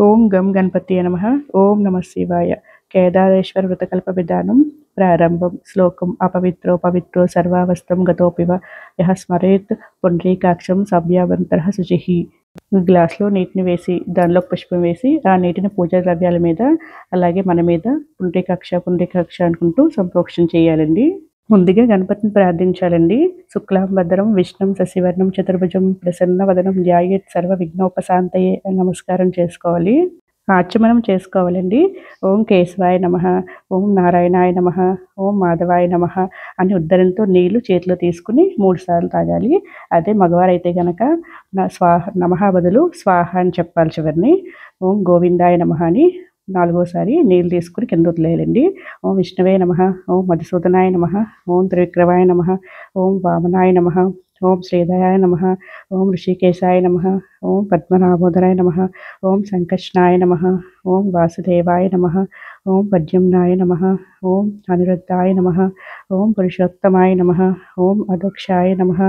ఓం గం గణపతియే నమః. ఓం నమః శివాయ. కేదారేశ్వర వ్రతకల్ప విధానం ప్రారంభం. శ్లోకం. అపవిత్రో పవిత్రో సర్వావస్థం గతోపివ యః స్మరేత్ పుండరీకాక్షం సవ్యావంతరః శుచిః. గ్లాస్లో నీటిని వేసి దానిలో పుష్పం వేసి ఆ నీటిని పూజా ద్రవ్యాల మీద అలాగే మన మీద పుండరీకాక్ష అనుకుంటూ సంప్రోక్షణ చేయాలండి. ముందుగా గణపతిని ప్రార్థించాలండి. శుక్లాంబరధరం విష్ణుం శశివర్ణం చతుర్భుజం ప్రసన్నవదనం ధ్యాయేత్ సర్వ విఘ్నోపశాంతయే అని నమస్కారం చేసుకోవాలి. ఆచమనం చేసుకోవాలండి. ఓం కేశవాయ నమః, ఓం నారాయణాయ నమః, ఓం మాధవాయ నమః అని ఉద్ధరణతో నీళ్లు చేతిలో తీసుకుని 3 సార్లు తాగాలి. అదే మగవారైతే గనక నమః బదులు స్వాహ అని చెప్పాలి చివరిని. ఓం గోవిందాయ నమః అని 4వసారి నీళ్ళు తీసుకుని కింద వదిలేయాలండి. ఓం విష్ణవే నమః, ఓం మధుసూదనాయ నమః, ఓం త్రివిక్రమాయ నమః, ఓం వామనాయ నమః, ఓం శ్రీధరాయ నమః, ఓం ఋషికేశాయ నమః, ఓం పద్మనాభోదరాయ నమః, ఓం సంకర్షణాయ నమః, ఓం వాసుదేవాయ నమః, ఓం పద్యుమ్నాయ నమః, ఓం అనిరుద్ధాయ నమః, ఓం పురుషోత్తమాయ నమః, ఓం అధోక్షాయ నమః,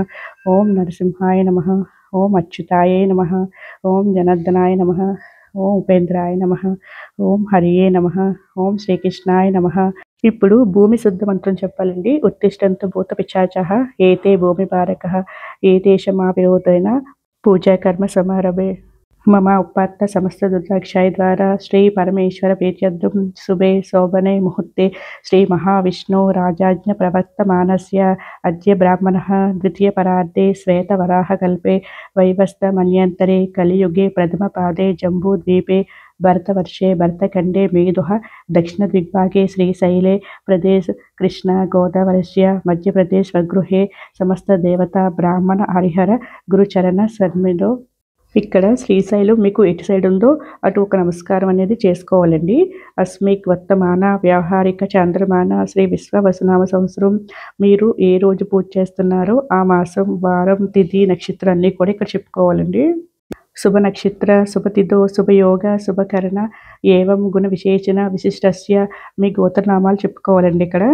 ఓం నరసింహాయ నమః, ఓం అచ్యుతాయ నమః, ఓం జనార్దనాయ నమః, ఓం ఉపేంద్రాయ నమః, ఓం హరియే నమః, ఓం శ్రీకృష్ణాయ నమః. ఇప్పుడు భూమి శుద్ధ మంత్రం చెప్పాలండి. ఉత్తిష్టంతు భూత పిశాచాః ఏతే భూమి భారకః ఏతేషామావిరోధేన పూజా కర్మ సమారభే మమ ఉపాత్త సమస్త దుర్దాక్షాయ ద్వారా శ్రీ పరమేశ్వర ప్రీత్యర్థం శుభే శోభనే ముహూర్తే శ్రీ మహావిష్ణు రాజాజ్ఞ ప్రవర్తమానస్య అద్య బ్రాహ్మణః ద్వితీయ పరార్ధే శ్వేతవరాహ కల్పే వైవస్త మన్యంతరే కలియుగే ప్రథమ పాదే జంబూద్వీపే భరతవర్షే భరతఖండే మేధుః దక్షిణ దిగ్భాగే శ్రీశైలే ప్రదేశ్ కృష్ణ గోదావరస్య మధ్యప్రదేశ్ స్వగృహే సమస్త దేవతా బ్రాహ్మణ హరిహర గురుచరణ సన్నిధో. ఇక్కడ శ్రీశైలం మీకు ఎటు సైడ్ ఉందో అటు ఒక నమస్కారం అనేది చేసుకోవాలండి. అస్మిక్ వర్తమాన వ్యావహారిక చాంద్రమాన శ్రీ విశ్వవసునామ సంవత్సరం మీరు ఏ రోజు పూజ చేస్తున్నారో ఆ మాసం వారం తిథి నక్షత్రం అన్నీ కూడా ఇక్కడ చెప్పుకోవాలండి. శుభ నక్షత్ర శుభతిథో శుభయోగ శుభకరణ ఏవం గుణ విశేషణ విశిష్టస్య మీ గోత్రనామాలు చెప్పుకోవాలండి. ఇక్కడ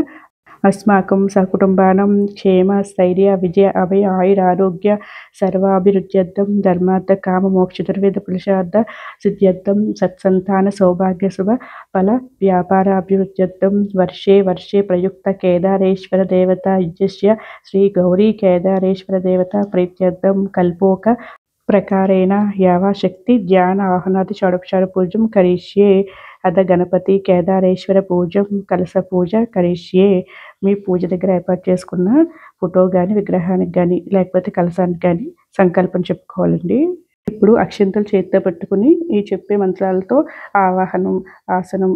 అస్మాకం సకుటుంబానం క్షేమ స్థైర్య విజయ అభయ ఆయురారోగ్య సర్వాభివృద్ధ్యర్థం ధర్మార్థ కామ మోక్ష చతుర్వేద పురుషార్థ సిద్ధ్యర్థం సత్సంతాన సౌభాగ్య శుభ ఫల వ్యాపారాభివృద్ధ్యర్థం వర్షే వర్షే ప్రయుక్త కేదారేశ్వర దేవత యుజ్యస్య శ్రీ గౌరీ కేదారేశ్వర దేవత ప్రీత్యర్థం కల్పోక ప్రకారేణ యావశక్తి ధ్యాన ఆహ్నాది షోడోపచార పూజం కరిష్యే. అద గణపతి కేదారేశ్వర పూజం కలశ పూజ కరిష్యే. మీ పూజ దగ్గర ఏర్పాటు చేసుకున్న ఫోటో కానీ విగ్రహానికి కానీ లేకపోతే కలశానికి కానీ సంకల్పం చెప్పుకోవాలండి. ఇప్పుడు అక్షింతలు చేతితో పెట్టుకుని ఈ చెప్పే మంత్రాలతో ఆవాహనం ఆసనం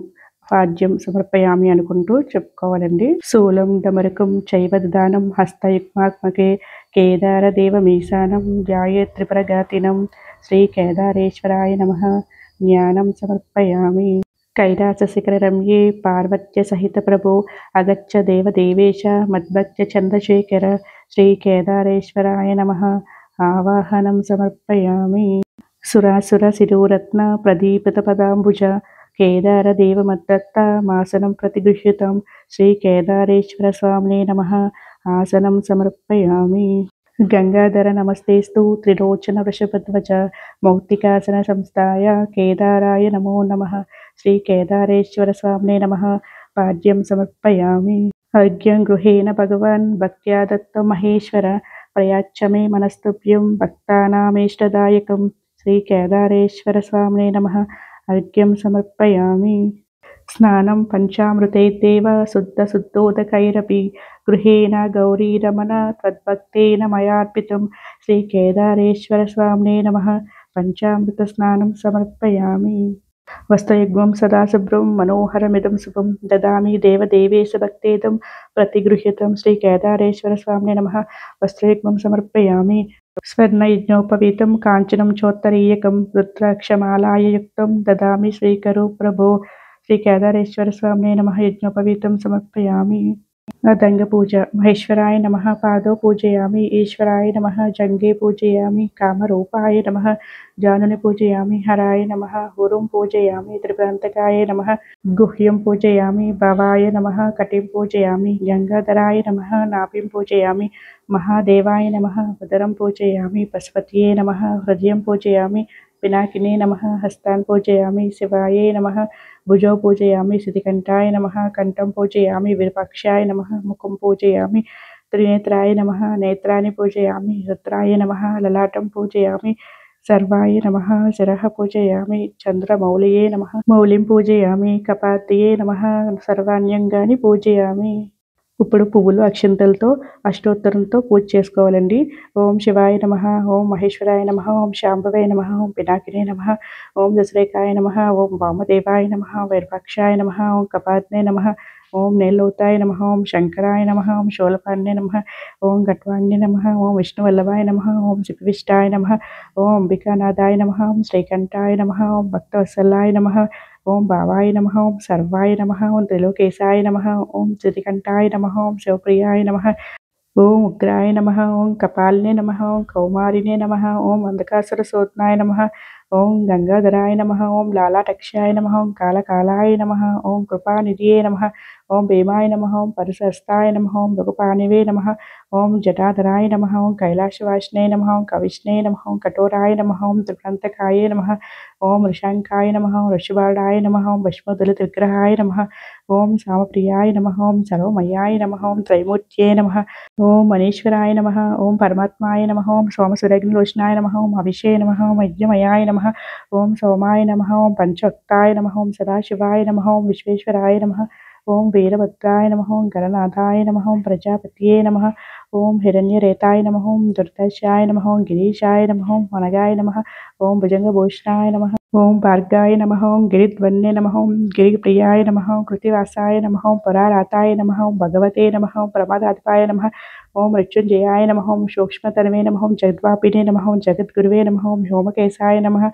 పాద్యం సమర్పయామి అనుకుంటూ చెప్పుకోవాలండి. శూలం డమరుకం చైవదానం హస్తయుగ్మాత్మకే కేదార దేవమీశానం ధ్యాయే త్రిపురఘాతినం శ్రీ కేదారేశ్వరాయ నమః. జ్ఞానం సమర్పయామి. కైలాస శిఖర రమ్యే పార్వత్య సహిత ప్రభో అగచ్చ దేవదేవేశ మద్భక్త్య చంద్రశేఖర శ్రీ కేదారేశ్వరాయ నమః. ఆవాహనం సమర్పయామి. సురాసుర శిరోరత్న ప్రదీపిత పదాంబుజ కేదార దేవమద్దత్త మాసనం ప్రతిగృహ్యతం శ్రీ కేదారేశ్వర స్వామినే నమః. ఆసనం సమర్పయామి. గంగాధర నమస్తేస్తు త్రిలోచన వృషభధ్వజ మౌక్తికాసన సంస్థాయ కేదారాయ నమో నమః. శ్రీ కేదారేశ్వర స్వామినే నమః. పాద్యం సమర్పయామి. అర్ఘ్యం గృహేణ భగవాన్ భక్త్యా దత్తం మహేశ్వర ప్రయాచ్చమే మనస్తుభ్యం భక్తానామేష్టదాయకం శ్రీ కేదారేశ్వర స్వామినే నమః. అర్ఘ్యం సమర్పయామి. స్నానం పంచామృతైర్దేవ శుద్ధోదకైరపి గృహేణ గౌరీరమణ త్వద్భక్తేన మయార్పితం శ్రీ కేదారేశ్వర స్వామినే నమః. పంచామృత స్నానం సమర్పయామి. వస్త్రయుగ్మం సదా శుభ్రం మనోహరమిదం శుభం దదామి దేవదేవేశ భక్తేదం ప్రతిగృహ్యతం శ్రీ కేదారేశ్వర స్వామినే నమః. వస్త్రయుగ్మం సమర్పయామి. స్వర్ణయజ్ఞోపవీతం కాంచనం చోత్తరీయకం రుద్రాక్షమాలాయయుక్తం దదామి స్వీకరో ప్రభో శ్రీ కేదారేశ్వర స్వామినే నమః. యజ్ఞోపవీతం సమర్పయామి. అదంగ పూజ. మహేశ్వరాయ నమః పాదో పూజయామి. ఈశ్వరాయ నమః జంగే పూజయామి. కామరూపాయ నమః జానుని పూజయామి. హరాయ నమః హురుం పూజయామి. త్రిపురాంతకాయ నమః గుహ్యం పూజయామి. భవాయ నమః కటిం పూజయామి. గంగాధరాయ నమః నాభిం పూజయామి. మహాదేవాయ నమః ఉదరం పూజయామి. పశుపతయే నమః హృదయం పూజయామి. पिनाकिने नमः। हस्तान् पूजयामि शिवायै नमः। भुजौ पूजयामि सिद्धिकण्ठाय नमः। कण्ठं पूजयामि विरूपाक्षाय नमः। मुखं पूजयामि त्रिनेत्राय नमः। नेत्राणि पूजयामि रुद्राय नमः। ललाटं पूजयामि सर्वाय नमः। शिरः पूजयामि चन्द्रमौलये नमः। मौलिं पूजयामि कपालये नमः। సర్వాణ్యంగాని పూజయామి. ఇప్పుడు పువ్వులు అక్షింతలతో అష్టోత్తరంతో పూజ చేసుకోవాలండి. ఓం శివాయ నమః, ఓం మహేశ్వరాయ నమః, ఓం శాంభవే నమః, ఓం పినాకినే నమః, ఓం దశరేఖాయ నమః, ఓం వామదేవాయ నమః, వైర్పక్షాయ నమః, ఓం కపాగ్నే నమః, ఓం నీలలోతాయ నమః, ఓం శంకరాయ నమః, ఓం శూలపాణ్యే నమః, ఓం గట్వాణ్యే నమః, ఓం విష్ణువల్లభాయ నమః, ఓం శిపివిష్టాయ నమః, ఓం అంబికానాథాయ నమః, ఓం శ్రీకంఠాయ నమః, ఓం భక్తవత్సలాయ నమః, ఓం భావాయ నమః, ఓం సర్వాయ నమః, ఓం త్రిలోకేశాయ నమః, ఓం శ్రీకంఠాయ నమః, ఓం శివప్రియాయ నమః, ఓం ఉగ్రాయ నమః, ఓం కపాలినే నమః, ఓం కౌమారినే నమః, ఓం అంధకాసురసూత్నాయ నమః, ఓం గంగాధరాయ నమః, ఓం లాలాటక్షాయ నమః, ఓం కాళకాలాయ నమః, ఓం కృపానిధియే నమః, ఓం భీమాయ నమః, ఓం పరశస్తాయ నమః, ఓం భృగుపాణివే నమః, ఓం జటాధరాయ నమః, ఓం కైలాసవాసినే నమః, ఓం కవిష్ణే నమః, ఓం కఠోరాయ నమః, ఓం త్రిప్రాంతకాయే నమః, ఓం ఋషాంకాయ నమః, ఓం ఋషిబాడాయ నమః, ఓం భస్మదళిత విగ్రహాయ నమః, ఓం సామప్రియాయ నమః, ఓం సర్వమయాయ నమః, ఓం త్రైమూర్త్యే నమః, ఓం మనీశ్వరాయ నమః, ఓం పరమాత్మాయ నమః, ఓం సోమసురగ్నిలోచనాయ నమః, ఓం అభిషే నమః, ఓం యజ్ఞమయాయ నమః, ఓం సోమాయ నమః, ఓం పంచవక్తాయ నమః, ఓం సదాశివాయ నమః, ఓం విశ్వేశ్వరాయ నమః, ఓం వీరభద్రాయ నమః, ఓం గణనాథాయ నమః, ఓం ప్రజాపతియే నమః, ఓం హిరణ్యరేతాయ నమః, ఓం దుర్దర్శాయ నమః, ఓం గిరీశాయ నమః, ఓం వనగాయ నమః, ఓం భుజంగభూషణాయ నమః, ఓం భార్గాయ నమః, ఓం గిరిధ్వన్నే నమః, ఓం గిరిప్రియాయ నమః, ఓం కృతివాసాయ నమః, ఓం పురారాతాయ నమః, ఓం భగవతే నమః, ఓం ప్రమాదాధిపాయ నమః, ఓం మృత్యుంజయాయ నమః, ఓం సూక్ష్మతరవే నమః, ఓం జగద్వాపినే నమః, ఓం జగద్గురువే నమః, ఓం వ్యోమకేశాయ నమః,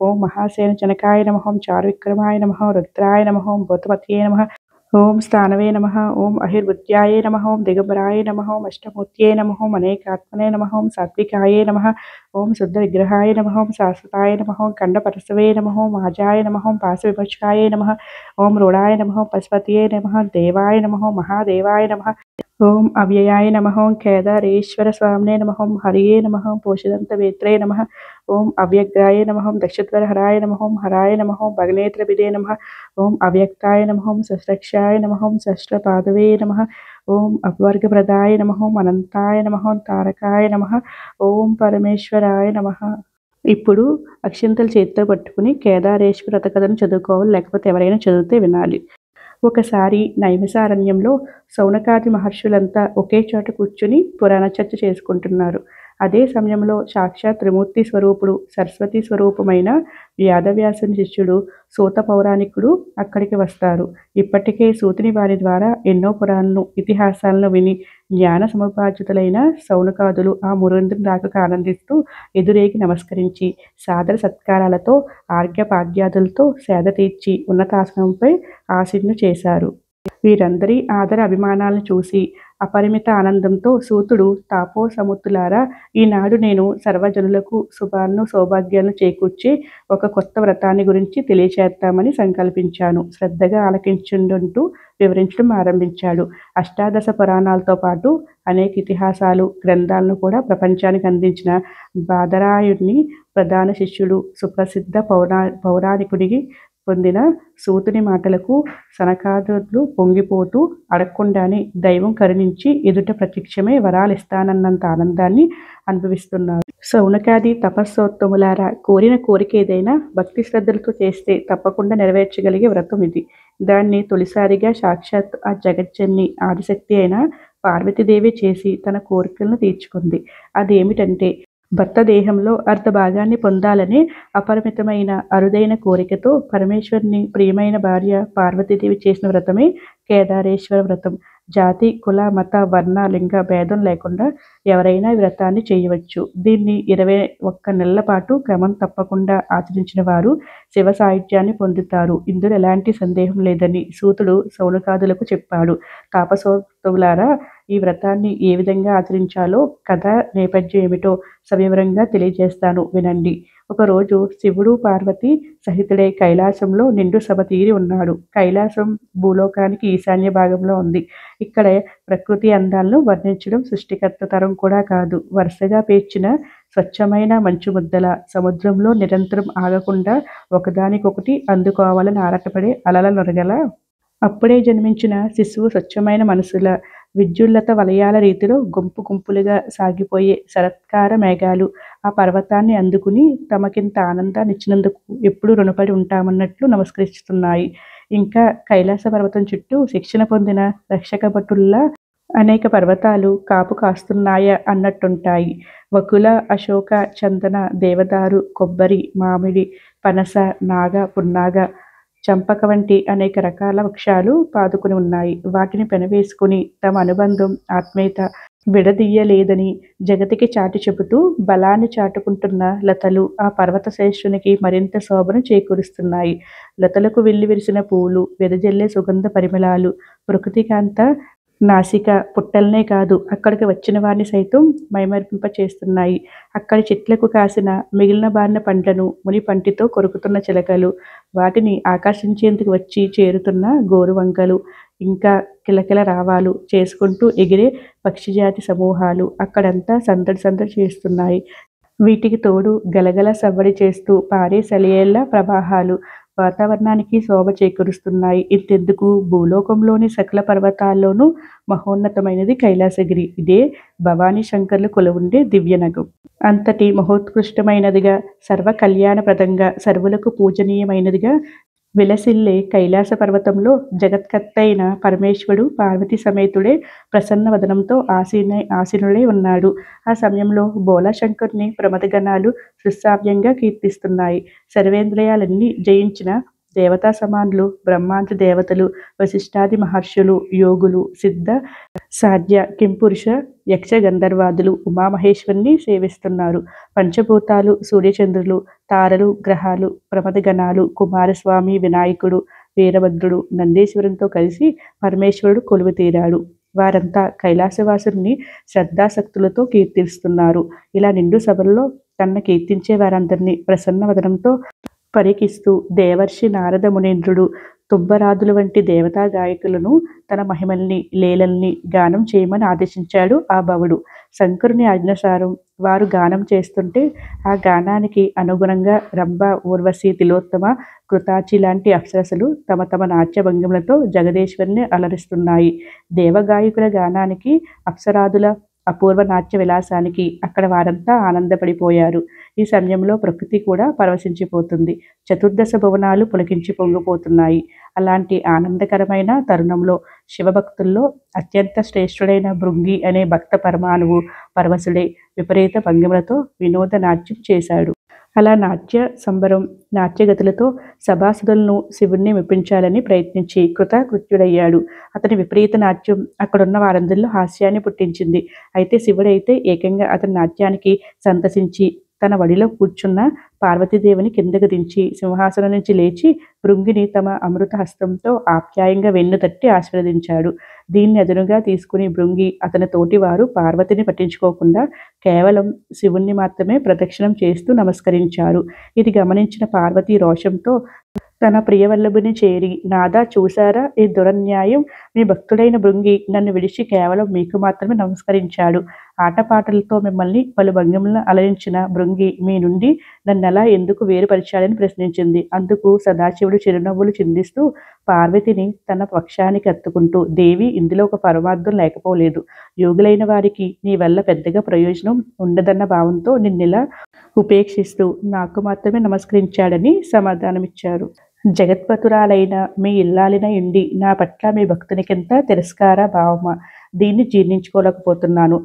ఓం మహాసేనజనకాయ నమః, ఓం చారువిక్రమాయ నమః, రుద్రాయ నమః, ఓం భూతపతయే నమః, ఓం స్థానవే నమః, ఓం అహిర్బుద్ధ్యాయే నమః, ఓం దిగంబరాయ నమః, ఓం అష్టమూర్త్యే నమః, ఓం అనేకాత్మనే నమః, ఓం సాత్వికాయే నమః, ఓం శుద్ధ విగ్రహాయ నమః, ఓం శాశ్వతాయ నమః, ఓం ఖండపరసవే నమః, ఓం మాజాయ నమః, ఓం పాశవిభక్షాయే నమః, ఓం రూఢాయ నమః, ఓం పశుపతయే నమః, దేవాయ నమః, ఓం మహాదేవాయ నమః, ఓం అవ్యయాయ నమః, ఓం కేదారేశ్వర స్వామినే నమః, ఓం హరియే నమః, ఓం పోషదంతవేత్రే నమః, ఓం అవ్యగ్రాయ నమః, ఓం దక్షధ్వరహరాయ నమః, ఓం హరాయ నమః, ఓం భగనేత్రభిదే నమః, ఓం అవ్యక్తాయ నమః, ఓం సహస్రక్షాయ నమః, ఓం సహస్రపాదవే నమః, ఓం అపవర్గప్రదాయ నమః, ఓం అనంతాయ నమః, ఓం తారకాయ నమః, ఓం పరమేశ్వరాయ నమః. ఇప్పుడు అక్షింతలు చేతితో పట్టుకుని కేదారేశ్వర వ్రత కథను చదువుకోవాలి, లేకపోతే ఎవరైనా చదివితే వినాలి. ఒకసారి నైమిసారణ్యంలో సౌనకాది మహర్షులంతా ఒకే చోట కూర్చుని పురాణ చర్చ చేసుకుంటున్నారు. అదే సమయంలో సాక్షాత్ త్రిమూర్తి స్వరూపుడు సరస్వతి స్వరూపమైన వ్యాధవ్యాసుని శిష్యుడు సూత పౌరాణికుడు అక్కడికి వస్తారు. ఇప్పటికే సూతుని వారి ద్వారా ఎన్నో పురాణాలను ఇతిహాసాలను విని జ్ఞాన సముపార్జితులైన సౌనకాదులు ఆ మురుందుని రాకకు ఆనందిస్తూ ఎదురేగి నమస్కరించి సాదర సత్కారాలతో ఆర్ఘ్యపాద్యాదులతో సేద తీర్చి ఉన్నతాసనంపై ఆసీనులు చేశారు. వీరందరి ఆదర అభిమానాలను చూసి అపరిమిత ఆనందంతో సూతుడు తాపోసముద్రులారా, ఈనాడు నేను సర్వజనులకు శుభాలను సౌభాగ్యాలను చేకూర్చే ఒక కొత్త వ్రతాన్ని గురించి తెలియచేద్దామని సంకల్పించాను. శ్రద్ధగా ఆలకించుంటూ వివరించడం ఆరంభించాడు. అష్టాదశ పురాణాలతో పాటు అనేక ఇతిహాసాలు గ్రంథాలను కూడా ప్రపంచానికి అందించిన బాదరాయుడిని ప్రధాన శిష్యుడు సుప్రసిద్ధ పౌరాణికుడికి పొందిన సూతుని మాటలకు సనకాదులు పొంగిపోతూ అడగకుండానే దైవం కరుణించి ఎదుట ప్రత్యక్షమే వరాలిస్తానన్నంత ఆనందాన్ని అనుభవిస్తున్నారు. సౌనకాది తపస్సోత్తములారా, కోరిన కోరిక ఏదైనా భక్తి శ్రద్ధలతో చేస్తే తప్పకుండా నెరవేర్చగలిగే వ్రతం ఇది. దాన్ని తొలిసారిగా సాక్షాత్ ఆ జగజ్జన్ని ఆదిశక్తి అయిన పార్వతీదేవి చేసి తన కోరికలను తీర్చుకుంది. అదేమిటంటే భర్త దేహంలో అర్ధ భాగాన్ని పొందాలనే అపరిమితమైన అరుదైన కోరికతో పరమేశ్వరుని ప్రియమైన భార్య పార్వతీదేవి చేసిన వ్రతమే కేదారేశ్వర వ్రతం. జాతి కుల మత వర్ణ లింగ భేదం లేకుండా ఎవరైనా ఈ వ్రతాన్ని చేయవచ్చు. దీన్ని 21 నెలల పాటు క్రమం తప్పకుండా ఆచరించిన వారు శివ సాయుధ్యాన్ని పొందుతారు. ఇందులో ఎలాంటి సందేహం లేదని సూతుడు సౌనకాదులకు చెప్పాడు. తాపసోత్తములారా, ఈ వ్రతాన్ని ఏ విధంగా ఆచరించాలో కథ నేపథ్యం ఏమిటో సవివరంగా తెలియజేస్తాను, వినండి. ఒకరోజు శివుడు పార్వతి సహితుడై కైలాసంలో నిండు సభ తీరి ఉన్నాడు. కైలాసం భూలోకానికి ఈశాన్య భాగంలో ఉంది. ఇక్కడ ప్రకృతి అందాలను వర్ణించడం సృష్టికర్త తరం కూడా కాదు. వరుసగా పేర్చిన స్వచ్ఛమైన మంచు ముద్దల సముద్రంలో నిరంతరం ఆగకుండా ఒకదానికొకటి అందుకోవాలని ఆరాటపడే అలల నొరగల అప్పుడే జన్మించిన శిశువు స్వచ్ఛమైన మనసుల విద్యుల్లత వలయాల రీతిలో గుంపు గుంపులుగా సాగిపోయే శరత్కార మేఘాలు ఆ పర్వతాన్ని అందుకుని తమకింత ఆనందాన్నిచ్చినందుకు ఎప్పుడూ రుణపడి ఉంటామన్నట్లు నమస్కరిస్తున్నాయి. ఇంకా కైలాస పర్వతం చుట్టూ శిక్షణ పొందిన రక్షక భటుల్లా అనేక పర్వతాలు కాపు కాస్తున్నాయా అన్నట్టుంటాయి. వకుల, అశోక, చందన, దేవదారు, కొబ్బరి, మామిడి, పనస, నాగ, పున్నాగ, చంపక వంటి అనేక రకాల వృక్షాలు పాదుకుని ఉన్నాయి. వాటిని పెనవేసుకుని తమ అనుబంధం, ఆత్మీయత విడదీయలేదని జగతికి చాటి చెబుతూ బలాన్ని చాటుకుంటున్న లతలు ఆ పర్వత శ్రేష్ఠునికి మరింత శోభను చేకూరుస్తున్నాయి. లతలకు విరిసిన పూలు, వెదజల్లే సుగంధ పరిమళాలు ప్రకృతికాంత నాసిక పుట్టల్నే కాదు, అక్కడికి వచ్చిన వారిని సైతం మైమరిపింపచేస్తున్నాయి. అక్కడి చెట్లకు కాసిన మిగిలిన బారిన పండ్లను ముని పంటితో కొరుకుతున్న చిలకలు, వాటిని ఆకర్షించేందుకు వచ్చి చేరుతున్న గోరువంకలు, ఇంకా కిలకిల రావాలు చేసుకుంటూ ఎగిరే పక్షిజాతి సమూహాలు అక్కడంతా సందడి సందడి చేస్తున్నాయి. వీటికి తోడు గలగల సవ్వడి చేస్తూ పారే సెలయేళ్ల ప్రవాహాలు వాతావరణానికి శోభ చేకూరుస్తున్నాయి. ఇంతెందుకు, భూలోకంలోని సకల పర్వతాల్లోనూ మహోన్నతమైనది కైలాసగిరి. ఇదే భవానీ శంకర్లు కొలువుండే దివ్యనగం. అంతటి మహోత్కృష్టమైనదిగా, సర్వ కళ్యాణప్రదంగా, సర్వులకు పూజనీయమైనదిగా విలసిల్లే కైలాస పర్వతంలో జగత్కర్తైన పరమేశ్వరుడు పార్వతీ సమేతుడే ప్రసన్న వదనంతో ఆసీనుడై ఉన్నాడు. ఆ సమయంలో బోళాశంకరుని ప్రమథగణాలు సుశ్రావ్యంగా కీర్తిస్తున్నాయి. సర్వేంద్రియాలన్నీ జయించిన దేవతా సమానులు, బ్రహ్మాండ దేవతలు, వశిష్ఠాది మహర్షులు, యోగులు, సిద్ధ సాధ్య కింపురుష యక్ష గంధర్వాదులు ఉమామహేశ్వరిని సేవిస్తున్నారు. పంచభూతాలు, సూర్యచంద్రులు, తారలు, గ్రహాలు, ప్రమథగణాలు, కుమారస్వామి, వినాయకుడు, వీరభద్రుడు, నందీశ్వరునితో కలిసి పరమేశ్వరుడు కొలువు తీరాడు. వారంతా కైలాసవాసుని శ్రద్ధాసక్తులతో కీర్తిస్తున్నారు. ఇలా నిండు సభల్లో తన కీర్తించే వారందరినీ ప్రసన్న వదనంతో పరికిస్తూ దేవర్షి నారద మునీంద్రుడు, తుంబరాదుల వంటి దేవతా గాయకులను తన మహిమల్ని, లీలల్ని గానం చేయమని ఆదేశించాడు ఆ భవుడు. శంకరుని ఆజ్ఞానుసారం వారు గానం చేస్తుంటే ఆ గానానికి అనుగుణంగా రంభ, ఊర్వశి, తిలోత్తమ, కృతాచి లాంటి అప్సరసలు తమ తమ నాట్య భంగిమలతో జగదీశ్వరిని అలరిస్తున్నాయి. దేవగాయకుల గానానికి, అప్సరాదుల అపూర్వ నాట్య విలాసానికి అక్కడ వారంతా ఆనందపడిపోయారు. ఈ సమయంలో ప్రకృతి కూడా పరవశించిపోతుంది. చతుర్దశ భువనాలు పులకించి పొంగిపోతున్నాయి. అలాంటి ఆనందకరమైన తరుణంలో శివభక్తుల్లో అత్యంత శ్రేష్ఠుడైన భృంగి అనే భక్త పరమాణువు పరవశుడై విపరీత భంగిమలతో వినోద నాట్యం చేశాడు. అలా నాట్య సంబరం, నాట్యగతులతో సభాసదులను శివుణ్ణి మెప్పించాలని ప్రయత్నించి కృతకృత్యుడయ్యాడు. అతని విపరీత నాట్యం అక్కడున్న వారందరిలో హాస్యాన్ని పుట్టించింది. అయితే శివుడైతే ఏకంగా అతని నాట్యానికి సంతసించి తన వడిలో కూర్చున్న పార్వతీదేవిని కిందకు దించి సింహాసనం నుంచి లేచి భృంగిని తమ అమృత హస్తంతో ఆప్యాయంగా వెన్ను తట్టి ఆశీర్వదించాడు. దీన్ని అదునుగా తీసుకుని భృంగి అతని తోటివారు పార్వతిని పట్టించుకోకుండా కేవలం శివుణ్ణి మాత్రమే ప్రదక్షిణం చేస్తూ నమస్కరించారు. ఇది గమనించిన పార్వతి రోషంతో తన ప్రియవల్లభుని చేరి, నాదా, చూశారా ఈ దురన్యాయం? మీ భక్తుడైన భృంగి నన్ను విడిచి కేవలం మీకు మాత్రమే నమస్కరించాడు. ఆటపాటలతో మిమ్మల్ని పలు భంగిమలను అలరించిన భృంగి మీ నుండి నన్నెలా ఎందుకు వేరుపరిచాడని ప్రశ్నించింది. అందుకు సదాశివుడు చిరునవ్వులు చిందిస్తూ పార్వతిని తన పక్షానికి హత్తుకుంటూ, దేవి, ఇందులో ఒక పరమార్థం లేకపోలేదు. యోగులైన వారికి నీ వల్ల పెద్దగా ప్రయోజనం ఉండదన్న భావంతో నిన్నెలా ఉపేక్షిస్తూ నాకు మాత్రమే నమస్కరించాడని సమాధానమిచ్చారు. జగత్పతురాలైన మీ ఇల్లాలిన ఇండి నా పట్ల మీ భక్తునికెంత తిరస్కార భావమా? దీన్ని జీర్ణించుకోలేకపోతున్నాను.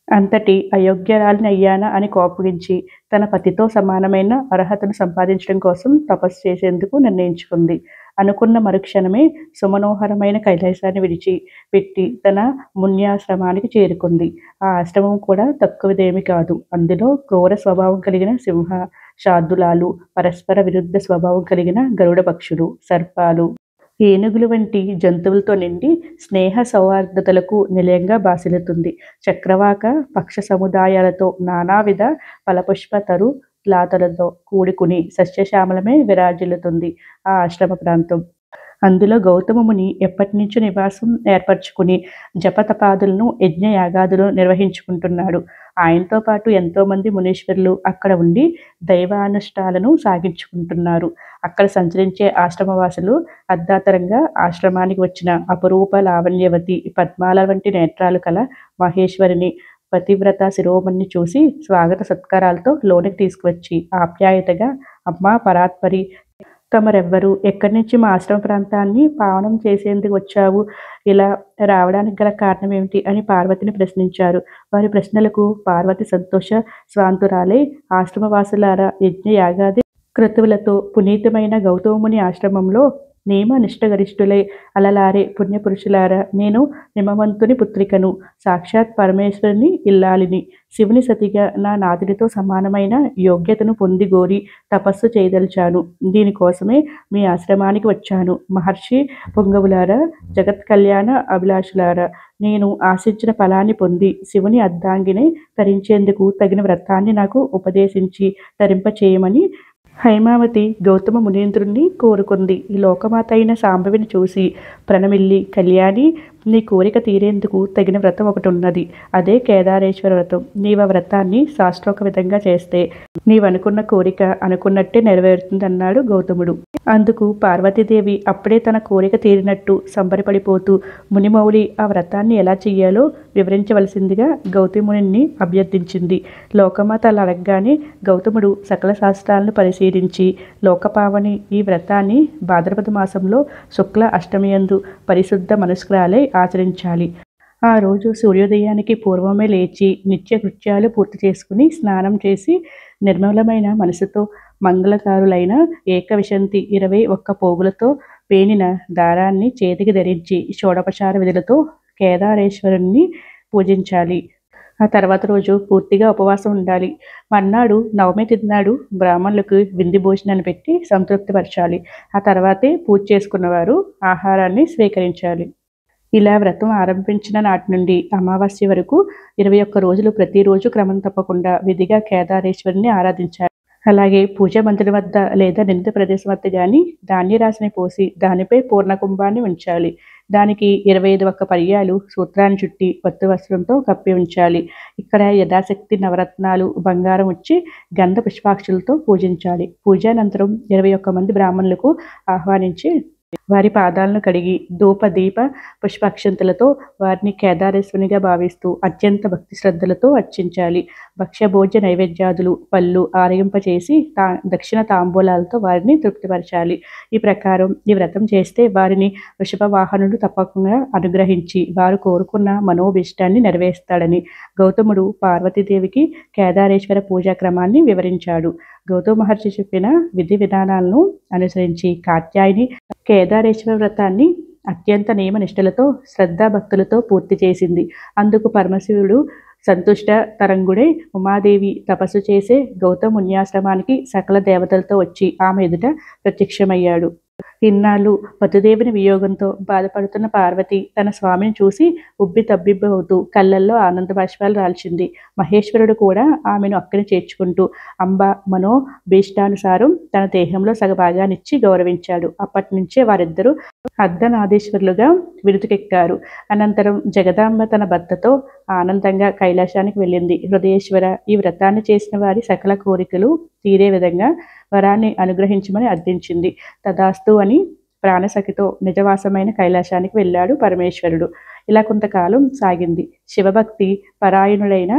అంతటి అయోగ్యరాలిని అయ్యానా అని కోపగించి తన పతితో సమానమైన అర్హతను సంపాదించడం కోసం తపస్సు చేసేందుకు నిర్ణయించుకుంది. అనుకున్న మరుక్షణమే సుమనోహరమైన కైలాసాన్ని విడిచి పెట్టి తన మున్యాశ్రమానికి చేరుకుంది. ఆ ఆశ్రమం కూడా తక్కువదేమీ కాదు. అందులో క్రూర స్వభావం కలిగిన సింహ, శార్దూలాలు, పరస్పర విరుద్ధ స్వభావం కలిగిన గరుడ పక్షులు, సర్పాలు, ఏనుగులు వంటి జంతువులతో నిండి స్నేహ సౌహార్దతలకు నిలయంగా బాసిల్లుతుంది. చక్రవాక పక్ష సముదాయాలతో నానావిధ ఫలపుష్ప తరు లాతలతో కూడుకుని సస్యశ్యామలమే విరాజిల్లుతుంది ఆ ఆశ్రమ ప్రాంతం. అందులో గౌతమ ముని ఎప్పటినుంచో నివాసం ఏర్పరచుకుని జపతపాదులను, యజ్ఞయాగాదులను నిర్వహించుకుంటున్నాడు. ఆయనతో పాటు ఎంతోమంది మునీశ్వరులు అక్కడ ఉండి దైవానుష్ఠాలను సాగించుకుంటున్నారు. అక్కడ సంచరించే ఆశ్రమవాసులు అర్ధాతరంగా ఆశ్రమానికి వచ్చిన అపురూప లావణ్యవతి పద్మాల వంటి నేత్రాలు కల మహేశ్వరిని పతివ్రత శిరోమణిని చూసి స్వాగత సత్కారాలతో లోనికి తీసుకువచ్చి ఆప్యాయతగా, అమ్మా పరాత్పరి, తమరెవ్వరు, ఎక్కడి నుంచి మా ఆశ్రమ ప్రాంతాన్ని పావనం చేసేందుకు వచ్చావు, ఇలా రావడానికి గల కారణం ఏమిటి అని పార్వతిని ప్రశ్నించారు. వారి ప్రశ్నలకు పార్వతి సంతోష స్వాంతురాలై, ఆశ్రమవాసులారా, యజ్ఞ యాగాది క్రతువులతో పునీతమైన గౌతముని ఆశ్రమంలో నియమ నిష్ఠగరిష్ఠులై అలలారే పుణ్యపురుషులారా, నేను హిమవంతుని పుత్రికను, సాక్షాత్ పరమేశ్వరుని ఇల్లాలిని, శివుని సతిగా నా నాథుడితో సమానమైన యోగ్యతను పొందిగోరి తపస్సు చేయదలిచాను. దీనికోసమే మీ ఆశ్రమానికి వచ్చాను. మహర్షి పొంగవులారా, జగత్ కళ్యాణ అభిలాషులారా, నేను ఆశించిన ఫలాన్ని పొంది శివుని అర్ధాంగిని తరించేందుకు తగిన వ్రతాన్ని నాకు ఉపదేశించి తరింపచేయమని హైమావతి గౌతమ మునీంద్రుణ్ణి కోరుకుంది. ఈ లోకమాత అయిన సాంబవిని చూసి ప్రణమిల్లి, కళ్యాణి, నీ కోరిక తీరేందుకు తగిన వ్రతం ఒకటి ఉన్నది. అదే కేదారేశ్వర వ్రతం. నీవు ఆ వ్రతాన్ని శాస్త్రోక విధంగా చేస్తే నీవనుకున్న కోరిక అనుకున్నట్టే నెరవేరుతుందన్నాడు గౌతముడు. అందుకు పార్వతీదేవి అప్పుడే తన కోరిక తీరినట్టు సంబరపడిపోతూ, మునిమౌళి, ఆ వ్రతాన్ని ఎలా చెయ్యాలో వివరించవలసిందిగా గౌతముని అభ్యర్థించింది. లోకమాత అలా అడగగానే గౌతముడు సకల శాస్త్రాలను పరిశీలించి, లోకపావని ఈ వ్రతాన్ని భాద్రపద మాసంలో శుక్ల అష్టమియందు పరిశుద్ధ మనస్కురాలై ఆచరించాలి. ఆ రోజు సూర్యోదయానికి పూర్వమే లేచి నిత్య కృత్యాలు పూర్తి చేసుకుని స్నానం చేసి నిర్మలమైన మనసుతో మంగళకారులైన ఏకవిశంతి 21 పోగులతో పేనిన దారాన్ని చేతికి ధరించి షోడోపచార విధులతో కేదారేశ్వరుణ్ణి పూజించాలి. ఆ తర్వాత రోజు పూర్తిగా ఉపవాసం ఉండాలి. మర్నాడు నవమి తిథి బ్రాహ్మణులకు విందు భోజనాన్ని పెట్టి సంతృప్తిపరచాలి. ఆ తర్వాతే పూజ చేసుకున్నవారు ఆహారాన్ని స్వీకరించాలి. ఇలా వ్రతం ఆరంభించిన నాటి నుండి అమావాస్య వరకు 21 రోజులు ప్రతిరోజు క్రమం తప్పకుండా విధిగా కేదారేశ్వరుని ఆరాధించాలి. అలాగే పూజా మందిరం వద్ద లేదా నిందిత ప్రదేశం వద్ద కానీ ధాన్యరాశిని పోసి దానిపై పూర్ణకుంభాన్ని ఉంచాలి. దానికి 25 ఒక్క పర్యాలు సూత్రాన్ని చుట్టి కొత్త వస్త్రంతో కప్పి ఉంచాలి. ఇక్కడ యథాశక్తి నవరత్నాలు, బంగారం వచ్చి గంధ పుష్పాక్షులతో పూజించాలి. పూజానంతరం 21 మంది బ్రాహ్మణులకు ఆహ్వానించి వారి పాదాలను కడిగి ధూప దీప పుష్పాక్షంతలతో వారిని కేదారేశ్వరునిగా భావిస్తూ అత్యంత భక్తి శ్రద్ధలతో అర్చించాలి. భక్ష్యభోజ్య నైవేద్యాదులు, పళ్ళు ఆరగింపచేసి దక్షిణ తాంబూలాలతో వారిని తృప్తిపరచాలి. ఈ ప్రకారం ఈ వ్రతం చేస్తే వారిని వృషభ వాహనుడు తప్పకుండా అనుగ్రహించి వారు కోరుకున్న మనోభీష్టాన్ని నెరవేరుస్తాడని గౌతముడు పార్వతీదేవికి కేదారేశ్వర పూజా క్రమాన్ని వివరించాడు. గౌతమ మహర్షి చెప్పిన విధి విధానాలను అనుసరించి కాత్యాయని కేదారేశ్వర వ్రతాన్ని అత్యంత నియమ నిష్ఠలతో శ్రద్ధాభక్తులతో పూర్తి చేసింది. అందుకు పరమశివుడు సంతుష్ట తరంగుడై ఉమాదేవి తపస్సు చేసే గౌతమ మున్యాశ్రమానికి సకల దేవతలతో వచ్చి ఆమె ఎదుట ప్రత్యక్షమయ్యాడు. ఇన్నాళ్ళు పతిదేవిని వియోగంతో బాధపడుతున్న పార్వతి తన స్వామిని చూసి ఉబ్బి తబ్బిబ్బవుతూ కళ్ళల్లో ఆనంద బాష్పాలు రాల్చింది. మహేశ్వరుడు కూడా ఆమెను అక్కని చేర్చుకుంటూ అంబ మనోభీష్టానుసారం తన దేహంలో సగభాగాన్నిచ్చి గౌరవించాడు. అప్పటి నుంచే వారిద్దరూ అర్ధనాదేశ్వరులుగా విరుతుకెక్కారు. అనంతరం జగదాంబ తన భర్తతో ఆనందంగా కైలాసానికి వెళ్ళింది. హృదయేశ్వర, ఈ వ్రతాన్ని చేసిన వారి సకల కోరికలు తీరే విధంగా వరాన్ని అనుగ్రహించమని అర్థించింది. తదాస్తు అని ప్రాణసఖితో నిజవాసమైన కైలాసానికి వెళ్ళాడు పరమేశ్వరుడు. ఇలా కొంతకాలం సాగింది. శివభక్తి పరాయణుడైన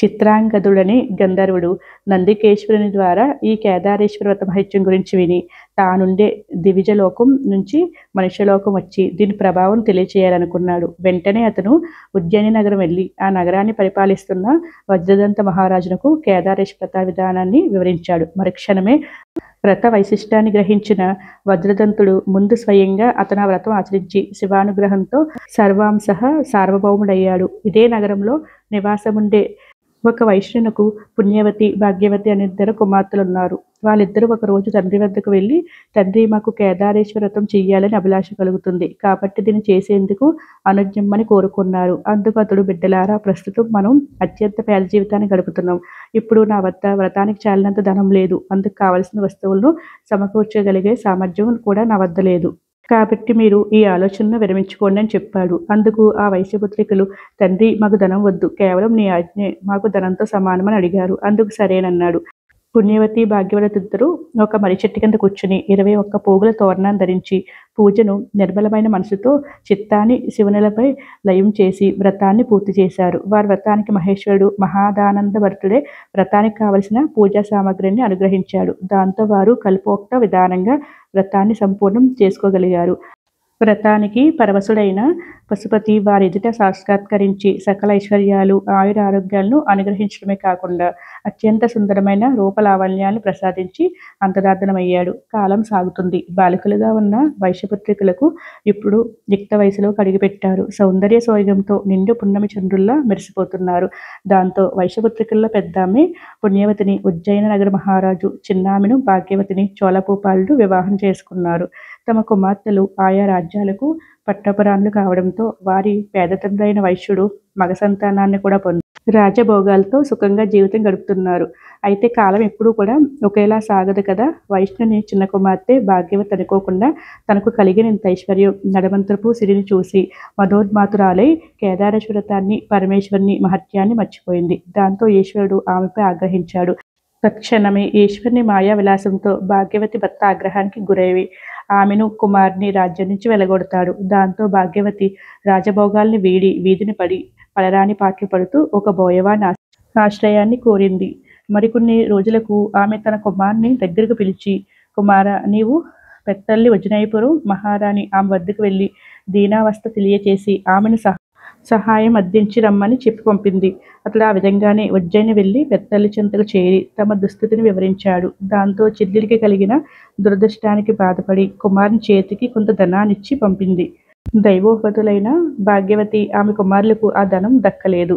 చిత్రాంగదుడని గంధర్వుడు నందికేశ్వరుని ద్వారా ఈ కేదారేశ్వర వ్రత మహత్యం గురించి విని తానుండే దివిజలోకం నుంచి మనుష్యలోకం వచ్చి దీని ప్రభావం తెలియచేయాలనుకున్నాడు. వెంటనే అతను ఉజ్జయిని నగరం వెళ్ళి ఆ నగరాన్ని పరిపాలిస్తున్న వజ్రదంత మహారాజునకు కేదారేశ్వర వ్రత విధానాన్ని వివరించాడు. మరుక్షణమే వ్రత వైశిష్టాన్ని గ్రహించిన వజ్రదంతుడు ముందు స్వయంగా అతను ఆ వ్రతం ఆచరించి శివానుగ్రహంతో సర్వాంశ సార్వభౌముడయ్యాడు. ఇదే నగరంలో నివాసముండే ఒక వైశ్యునకు పుణ్యవతి, భాగ్యవతి అనే 2 కుమార్తెలున్నారు. వాళ్ళిద్దరూ ఒకరోజు తండ్రి వద్దకు వెళ్ళి, తండ్రి, మాకు కేదారేశ్వర వ్రతం చెయ్యాలని అభిలాష కలుగుతుంది, కాబట్టి దీన్ని చేసేందుకు అనుజ్ఞమ్మని కోరుకున్నారు. అందుకు అతడు, బిడ్డలారా, ప్రస్తుతం మనం అత్యంత పేద జీవితాన్ని గడుపుతున్నాం. ఇప్పుడు నా వద్ద వ్రతానికి చాలినంత ధనం లేదు. అందుకు కావలసిన వస్తువులను సమకూర్చగలిగే సామర్థ్యం కూడా నా వద్ద లేదు. కాబట్టి మీరు ఈ ఆలోచనను విరమించుకోండి అని చెప్పాడు. అందుకు ఆ వైశ్యపుత్రికలు, తండ్రి మాకు ధనం వద్దు, కేవలం నీ ఆజ్ఞే మాకు ధనంతో సమానమని అడిగారు. అందుకు సరేనన్నాడు. పుణ్యవతి, భాగ్యవతిద్దరూ ఒక మర్రి చెట్టు కింద కూర్చుని 21 పోగుల తోరణాన్ని ధరించి పూజను నిర్మలమైన మనసుతో చిత్తాన్ని శివునిలపై లయం చేసి వ్రతాన్ని పూర్తి చేశారు. వారి వ్రతానికి మహేశ్వరుడు మహాదానందభరితుడై వ్రతానికి కావలసిన పూజా సామగ్రిని అనుగ్రహించాడు. దాంతో వారు కల్పోక్త విధానంగా వ్రతాన్ని సంపూర్ణం చేసుకోగలిగారు. వ్రతానికి పరవశుడైన పశుపతి వారి ఎదుట సాక్షాత్కరించి సకల ఐశ్వర్యాలు, ఆయురారోగ్యాలను అనుగ్రహించడమే కాకుండా అత్యంత సుందరమైన రూపలావణ్యాలను ప్రసాదించి అంతర్ధానమయ్యాడు. కాలం సాగుతుంది. బాలికలుగా ఉన్న వైశ్యపుత్రికలకు ఇప్పుడు యుక్త వయసులో అడుగుపెట్టారు. సౌందర్య సోయగంతో నిండు పున్నమి చంద్రుల్లా మెరిసిపోతున్నారు. దాంతో వైశ్యపుత్రికల్లో పెద్దామె పుణ్యవతిని ఉజ్జయిన నగర మహారాజు, చిన్నామెను భాగ్యవతిని చోళభూపాలుడు వివాహం చేసుకున్నారు. తమ కుమార్తెలు ఆయా రాజ్యాలకు పట్టపురాణులు కావడంతో వారి పేద తండ్రైన వైశ్యుడు మగ సంతానాన్ని కూడా పొంది రాజభోగాలతో సుఖంగా జీవితం గడుపుతున్నారు. అయితే కాలం ఎప్పుడూ కూడా ఒకేలా సాగదు కదా. వైష్ణుని చిన్న కుమార్తె భాగ్యవతి అనుకోకుండా తనకు కలిగిన ఇంత ఐశ్వర్యం, నడమంత్రపు సిరిని చూసి మదోన్మాతురాలై కేదారేశ్వరతాన్ని, పరమేశ్వరుని మహత్యాన్ని మర్చిపోయింది. దాంతో ఈశ్వరుడు ఆమెపై ఆగ్రహించాడు. తక్షణమే ఈశ్వరుని మాయా విలాసంతో భాగ్యవతి భర్త ఆగ్రహానికి గురైవి ఆమెను, కుమారుని రాజ్యం నుంచి వెలగొడతాడు. దాంతో భాగ్యవతి రాజభోగాల్ని వీడి వీధిని పడి పలరాని పాటలు పడుతూ ఒక బోయవాని ఆశ్రయాన్ని కోరింది. మరికొన్ని రోజులకు ఆమె తన కుమారుని దగ్గరకు పిలిచి, కుమార, నీవు పెత్తల్లి ఉజ్జయినిపురం మహారాణి ఆమె వద్దకు వెళ్ళి దీనావస్థ తెలియచేసి ఆమెను సహాయం అందించి రమ్మని చెప్పి పంపింది. అతడు ఆ విధంగానే ఉజ్జయిని వెళ్ళి పెద్దల్లి చెంతకు చేరి తమ దుస్థితిని వివరించాడు. దాంతో చెల్లెలికి కలిగిన దురదృష్టానికి బాధపడి కుమారుని చేతికి కొంత ధనాన్నిచ్చి పంపింది. దైవోపతులైన భాగ్యవతి ఆమె కుమారులకు ఆ ధనం దక్కలేదు.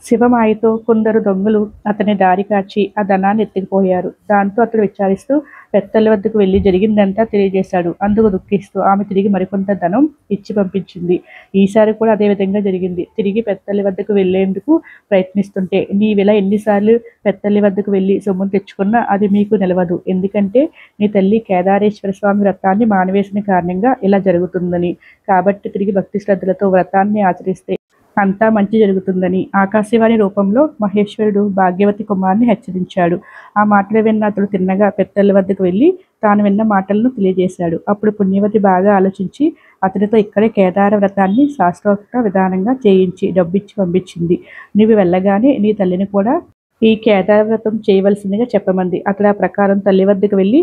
శివమాయతో కొందరు దొంగలు అతని దారి కాచి ఆ ధనాన్ని ఎత్తుకుపోయారు. దాంతో అతడు విచారిస్తూ పెద్దల వద్దకు వెళ్ళి జరిగిందంతా తెలియజేశాడు. అందుకు దుఃఖిస్తూ ఆమె తిరిగి మరికొంత ధనం ఇచ్చి పంపించింది. ఈసారి కూడా అదే విధంగా జరిగింది. తిరిగి పెద్దల వద్దకు వెళ్లేందుకు ప్రయత్నిస్తుంటే, నీవిలా ఎన్నిసార్లు పెద్దల వద్దకు వెళ్ళి సొమ్మును తెచ్చుకున్నా అది మీకు నిలవదు. ఎందుకంటే నీ తల్లి కేదారేశ్వర స్వామి వ్రతాన్ని మానవేసిన కారణంగా ఇలా జరుగుతుందని. కాబట్టి తిరిగి భక్తి శ్రద్ధలతో వ్రతాన్ని ఆచరిస్తే అంతా మంచి జరుగుతుందని ఆకాశవాణి రూపంలో మహేశ్వరుడు భాగ్యవతి కుమారుని హెచ్చరించాడు. ఆ మాటలు విన్న అతడు తిన్నగా పెద్దల వద్దకు వెళ్ళి తాను విన్న మాటలను తెలియజేశాడు. అప్పుడు పుణ్యవతి బాగా ఆలోచించి అతనితో ఇక్కడే కేదార వ్రతాన్ని శాస్త్రోక్త విధానంగా చేయించి డబ్బిచ్చి పంపించింది. నువ్వు వెళ్ళగానే నీ తల్లిని కూడా ఈ కేదార వ్రతం చేయవలసిందిగా చెప్పమంది. అతడు ఆ ప్రకారం తల్లి వద్దకు వెళ్ళి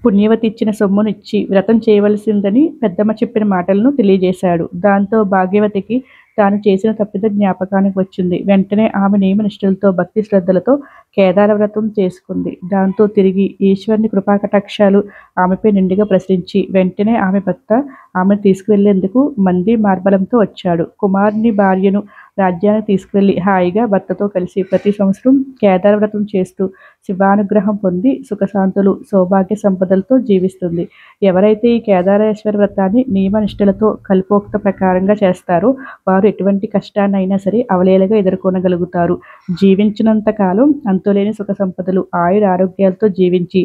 పుణ్యవతి ఇచ్చిన సొమ్మును ఇచ్చి వ్రతం చేయవలసిందని పెద్దమ్మ చెప్పిన మాటలను తెలియజేశాడు. దాంతో భాగ్యవతికి తాను చేసిన తప్పిద జ్ఞాపకానికి వచ్చింది. వెంటనే ఆమె నియమనిష్టలతో భక్తి శ్రద్ధలతో కేదార వ్రతం చేసుకుంది. దాంతో తిరిగి ఈశ్వరుని కృపాకటాక్షాలు ఆమెపై నిండుగా ప్రసరించి వెంటనే ఆమె భర్త ఆమెను తీసుకువెళ్లేందుకు మంది మార్బలంతో వచ్చాడు. కుమారుని భార్యను రాజ్యానికి తీసుకువెళ్లి హాయిగా భర్తతో కలిసి ప్రతి సంవత్సరం కేదార వ్రతం చేస్తూ శివానుగ్రహం పొంది సుఖశాంతులు, సౌభాగ్య సంపదలతో జీవిస్తుంది. ఎవరైతే ఈ కేదారేశ్వర వ్రతాన్ని నియమనిష్టలతో కల్పోక్త ప్రకారంగా చేస్తారో వారు ఎటువంటి కష్టాన్నైనా సరే అవలేలగా ఎదుర్కొనగలుగుతారు. జీవించినంత కాలం అంతులేని సుఖ సంపదలు, ఆయురారోగ్యాలతో జీవించి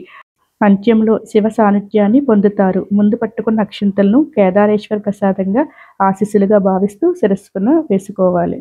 అంత్యంలో శివ సాన్నిధ్యాన్ని పొందుతారు. ముందు పట్టుకున్న అక్షింతలను కేదారేశ్వర ప్రసాదంగా ఆశీస్సులుగా భావిస్తూ శిరస్సున వేసుకోవాలి.